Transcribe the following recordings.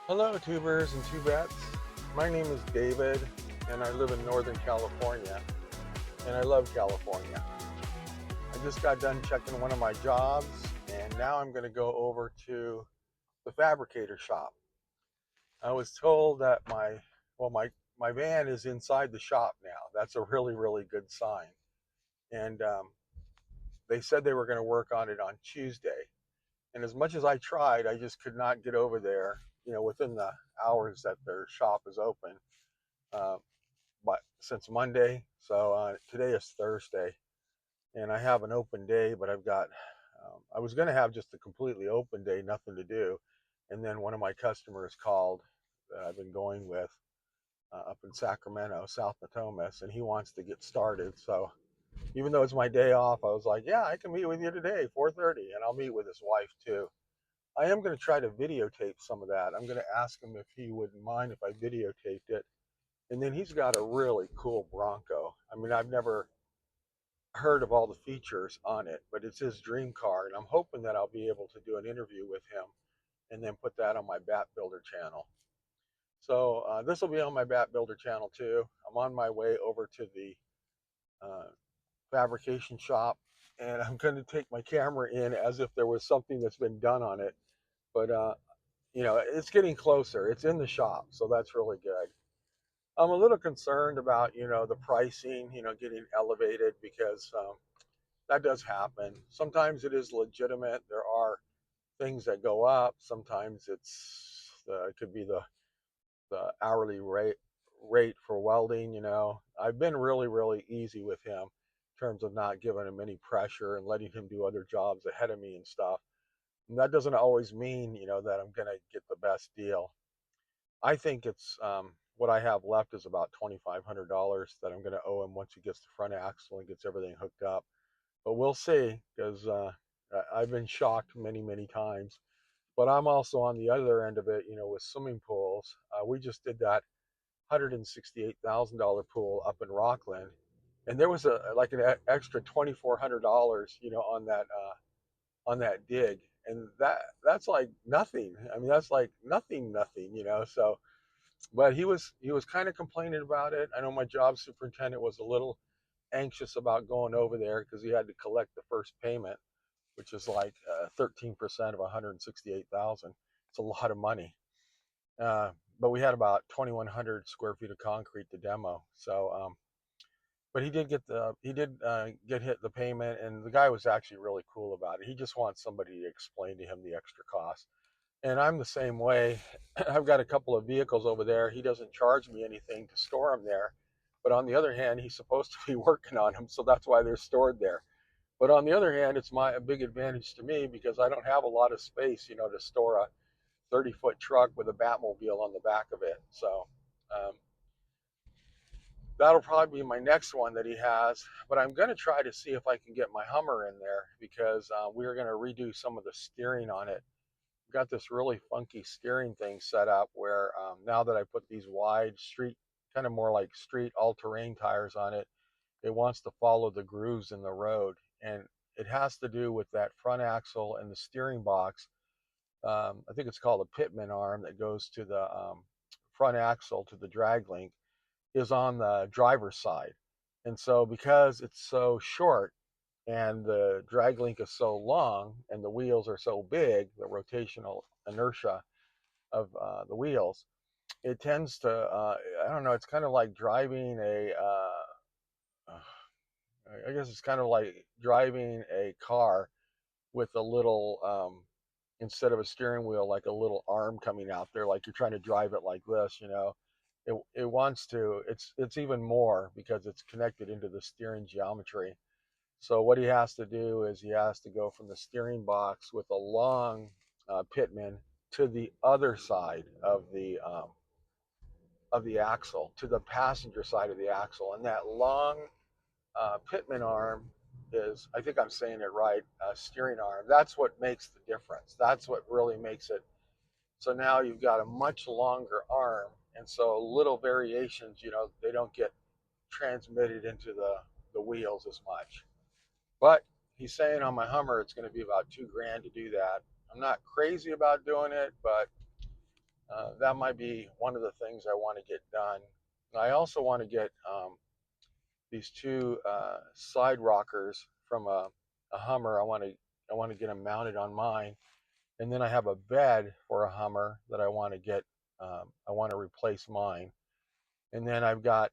Hello, tubers and tubettes. My name is David, and I live in Northern California, and I love California. I just got done checking one of my jobs, and now I'm going to go over to the fabricator shop. I was told that my van is inside the shop now. That's a really, really good sign. And they said they were going to work on it on Tuesday. And as much as I tried, I just could not get over there, within the hours that their shop is open. Uh, but since Monday, so today is Thursday, and I have an open day, but I've got. I was going to have just a completely open day, nothing to do, and then one of my customers called that I've been going with up in Sacramento, South Natomas, and he wants to get started. So even though it's my day off, I was like, yeah, I can meet with you today, 4:30, and I'll meet with his wife too. I am going to try to videotape some of that. I'm going to ask him if he wouldn't mind if I videotaped it. And then he's got a really cool Bronco. I mean, I've never heard of all the features on it, but it's his dream car. And I'm hoping that I'll be able to do an interview with him and then put that on my Bat Builder channel. So this will be on my Bat Builder channel too. I'm on my way over to the uh, fabrication shop, and I'm going to take my camera in as if there was something that's been done on it. But it's getting closer. It's in the shop, so that's really good. I'm a little concerned about, the pricing, getting elevated because that does happen. Sometimes it is legitimate. There are things that go up. Sometimes it could be the hourly rate for welding. I've been really, really easy with him in terms of not giving him any pressure and letting him do other jobs ahead of me and stuff. And that doesn't always mean, that I'm going to get the best deal. I think it's what I have left is about $2,500 that I'm going to owe him once he gets the front axle and gets everything hooked up. But we'll see because I've been shocked many, many times. But I'm also on the other end of it, with swimming pools. We just did that $168,000 pool up in Rockland, and there was an extra $2,400, on that dig, and that's like nothing. I mean, that's like nothing. So but he was kind of complaining about it. I know my job superintendent was a little anxious about going over there because he had to collect the first payment, which is like 13% of 168,000. It's a lot of money. Uh, but we had about 2,100 square feet of concrete to demo. So, but he did get hit the payment, and the guy was actually really cool about it. He just wants somebody to explain to him the extra cost. And I'm the same way. I've got a couple of vehicles over there. He doesn't charge me anything to store them there. But on the other hand, he's supposed to be working on them, so that's why they're stored there. But on the other hand, it's a big advantage to me because I don't have a lot of space, to store a 30-foot truck with a Batmobile on the back of it. So um, that'll probably be my next one that he has. But I'm going to try to see if I can get my Hummer in there because we're going to redo some of the steering on it. Got this really funky steering thing set up where now that I put these wide street, kind of more like street all-terrain tires on it, it wants to follow the grooves in the road. And it has to do with that front axle and the steering box. I think it's called a pitman arm that goes to the front axle to the drag link is on the driver's side. And so because it's so short, and the drag link is so long and the wheels are so big, the rotational inertia of the wheels, it tends to, I don't know, it's kind of like driving I guess it's kind of like driving a car with a little, instead of a steering wheel, like a little arm coming out there, like you're trying to drive it like this. It wants to, it's even more because it's connected into the steering geometry. So what he has to do is he has to go from the steering box with a long pitman to the other side of the axle, to the passenger side of the axle, and that long pitman arm is, I think I'm saying it right, steering arm. That's what makes the difference. That's what really makes it. So now you've got a much longer arm, and so little variations, they don't get transmitted into the wheels as much. But he's saying on my Hummer it's going to be about $2,000 to do that. I'm not crazy about doing it, but That might be one of the things I want to get done. I also want to get these two side rockers from a Hummer. I want to get them mounted on mine, and then I have a bed for a Hummer that I want to get. I want to replace mine, and then I've got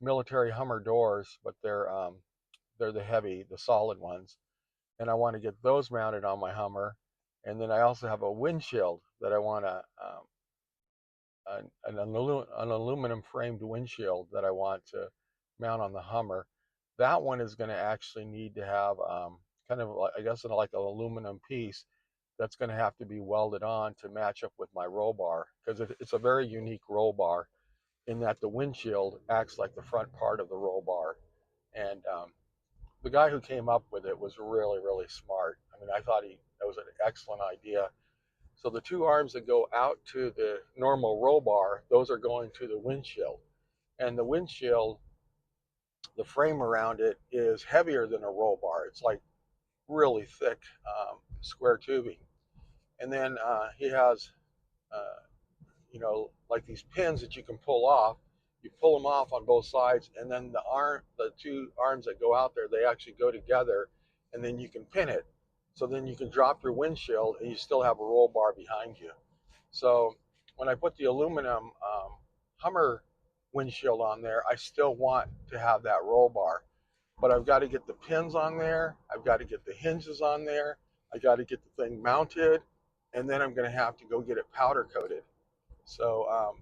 military Hummer doors, but they're the solid ones, and I want to get those mounted on my Hummer. And then I also have a windshield that I want to an aluminum framed windshield that I want to mount on the Hummer. That one is going to actually need to have kind of like, I guess, like an aluminum piece that's going to have to be welded on to match up with my roll bar, because it's a very unique roll bar in that the windshield acts like the front part of the roll bar. And the guy who came up with it was really, really smart. I mean, I thought that was an excellent idea. So the two arms that go out to the normal roll bar, those are going to the windshield. And the windshield, the frame around it is heavier than a roll bar. It's like really thick square tubing. And then he has, uh, like these pins that you can pull off. You pull them off on both sides, and then the two arms that go out there, they actually go together, and then you can pin it. So then you can drop your windshield, and you still have a roll bar behind you. So when I put the aluminum Hummer windshield on there, I still want to have that roll bar, but I've got to get the pins on there. I've got to get the hinges on there. I got to get the thing mounted, and then I'm going to have to go get it powder coated. So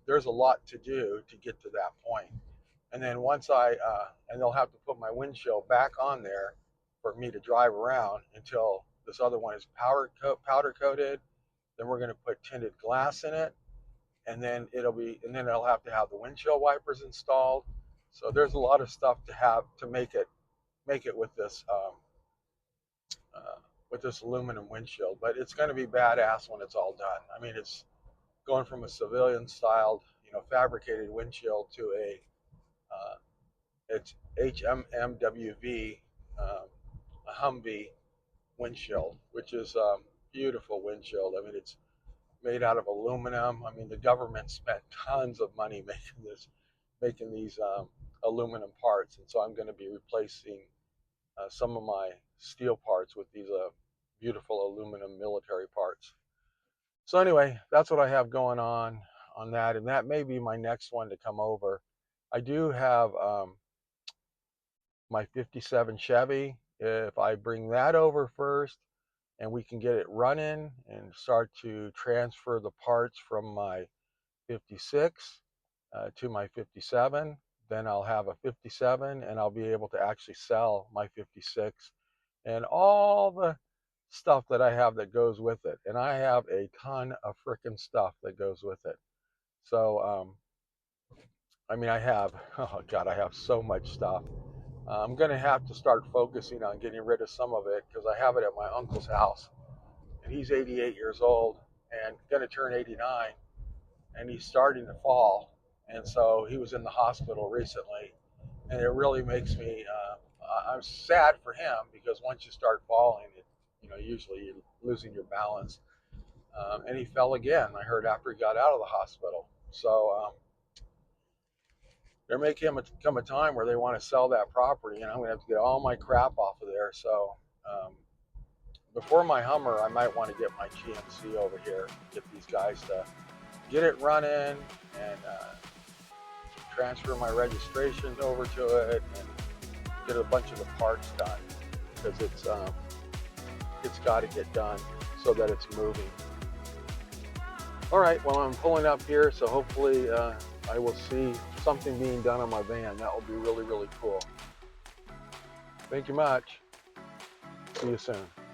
there's a lot to do to get to that point. And then and they'll have to put my windshield back on there for me to drive around until this other one is powder coated. Then we're going to put tinted glass in it, and then it'll have to have the windshield wipers installed. So there's a lot of stuff to have to make it with this aluminum windshield. But it's going to be badass when it's all done. I mean, it's going from a civilian styled, fabricated windshield to it's HMMWV, a Humvee windshield, which is beautiful windshield. I mean, it's made out of aluminum. I mean, the government spent tons of money making these aluminum parts, and so I'm going to be replacing some of my steel parts with these beautiful aluminum military parts. So anyway, that's what I have going on that, and that may be my next one to come over. I do have my 57 Chevy. If I bring that over first and we can get it running and start to transfer the parts from my 56 to my 57, then I'll have a 57 and I'll be able to actually sell my 56 and all the stuff that I have that goes with it. And I have a ton of freaking stuff that goes with it. So, I mean, oh God, I have so much stuff. I'm going to have to start focusing on getting rid of some of it because I have it at my uncle's house. And he's 88 years old and going to turn 89. And he's starting to fall. And so he was in the hospital recently. And it really makes me, I'm sad for him because once you start falling, usually you're losing your balance. And he fell again, I heard, after he got out of the hospital. So there may come a time where they want to sell that property, and I'm going to have to get all my crap off of there. So before my Hummer, I might want to get my GMC over here, get these guys to get it running and transfer my registration over to it and get a bunch of the parts done because it's got to get done so that it's moving. All right, well, I'm pulling up here, so hopefully I will see something being done on my van. That will be really, really cool. Thank you much. See you soon.